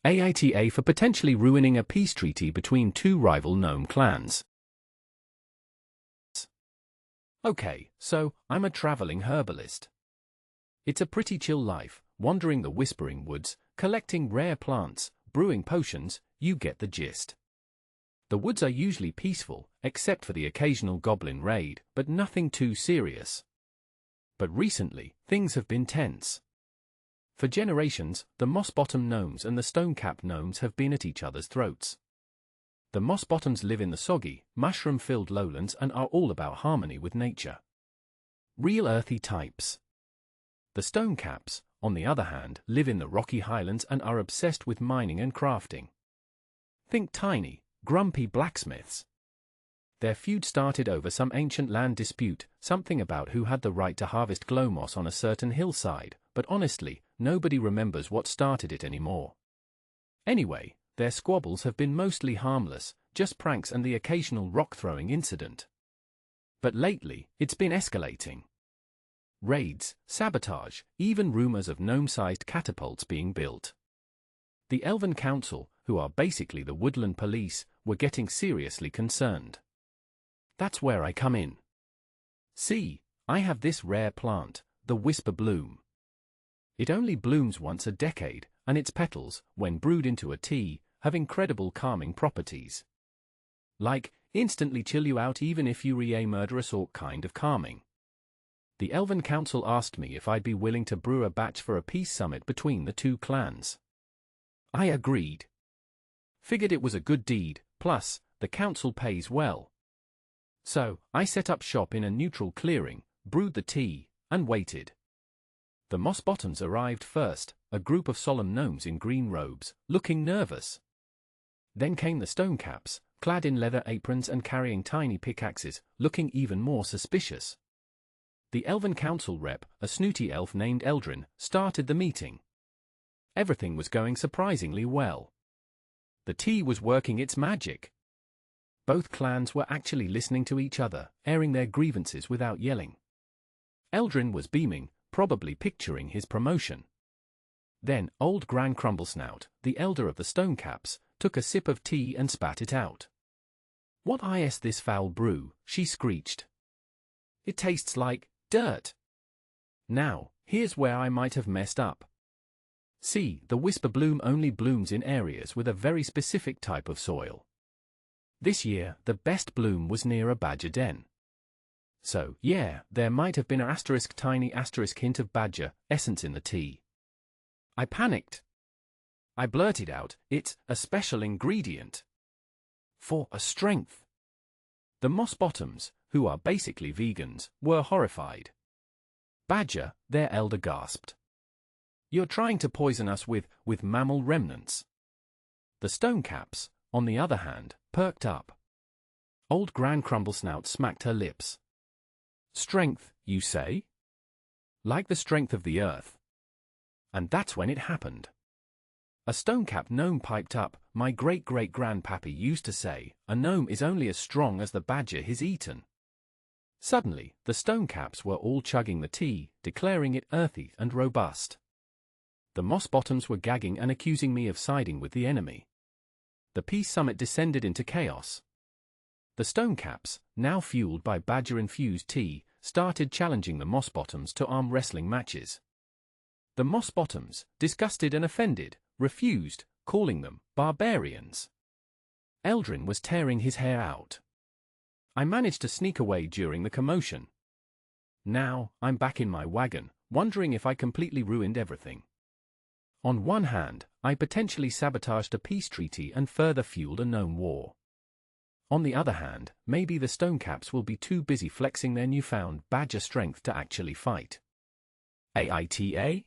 AITA for potentially ruining a peace treaty between two rival gnome clans. Okay, so I'm a traveling herbalist. It's a pretty chill life, wandering the whispering woods, collecting rare plants, brewing potions, you get the gist. The woods are usually peaceful, except for the occasional goblin raid, but nothing too serious. But recently, things have been tense. For generations, the moss-bottom gnomes and the stone-cap gnomes have been at each other's throats. The moss-bottoms live in the soggy, mushroom-filled lowlands and are all about harmony with nature. Real earthy types. The stone-caps, on the other hand, live in the rocky highlands and are obsessed with mining and crafting. Think tiny, grumpy blacksmiths. Their feud started over some ancient land dispute, something about who had the right to harvest glow moss on a certain hillside, but honestly, nobody remembers what started it anymore. Anyway, their squabbles have been mostly harmless, just pranks and the occasional rock-throwing incident. But lately, it's been escalating. Raids, sabotage, even rumors of gnome-sized catapults being built. The Elven Council, who are basically the woodland police, were getting seriously concerned. That's where I come in. See, I have this rare plant, the Whisper Bloom. It only blooms once a decade, and its petals, when brewed into a tea, have incredible calming properties. Like, instantly chill you out even if you're a murderous orc kind of calming. The Elven Council asked me if I'd be willing to brew a batch for a peace summit between the two clans. I agreed. Figured it was a good deed, plus, the council pays well. So, I set up shop in a neutral clearing, brewed the tea, and waited. The moss-bottoms arrived first, a group of solemn gnomes in green robes, looking nervous. Then came the stonecaps, clad in leather aprons and carrying tiny pickaxes, looking even more suspicious. The Elven Council rep, a snooty elf named Eldrin, started the meeting. Everything was going surprisingly well. The tea was working its magic. Both clans were actually listening to each other, airing their grievances without yelling. Eldrin was beaming, probably picturing his promotion. Then, old Gran Crumblesnout, the elder of the Stonecaps, took a sip of tea and spat it out. "What is this foul brew?" she screeched. "It tastes like dirt." Now, here's where I might have messed up. See, the Whisper Bloom only blooms in areas with a very specific type of soil. This year, the best bloom was near a badger den. So, yeah, there might have been an tiny hint of badger essence in the tea. I panicked. I blurted out, "It's a special ingredient. For a strength." The moss-bottoms, who are basically vegans, were horrified. "Badger," their elder gasped. "You're trying to poison us with mammal remnants." The stonecaps, on the other hand, perked up. Old Gran Crumblesnout smacked her lips. "Strength, you say? Like the strength of the earth?" And that's when it happened. A stonecap gnome piped up, "My great-great-grandpappy used to say, a gnome is only as strong as the badger he's eaten." Suddenly, the stonecaps were all chugging the tea, declaring it earthy and robust. The moss-bottoms were gagging and accusing me of siding with the enemy. The peace summit descended into chaos. The stonecaps, now fueled by badger-infused tea, started challenging the moss-bottoms to arm wrestling matches. The moss-bottoms, disgusted and offended, refused, calling them barbarians. Eldrin was tearing his hair out. I managed to sneak away during the commotion. Now, I'm back in my wagon, wondering if I completely ruined everything. On one hand, I potentially sabotaged a peace treaty and further fueled a gnome war. On the other hand, maybe the stonecaps will be too busy flexing their newfound badger strength to actually fight. AITA?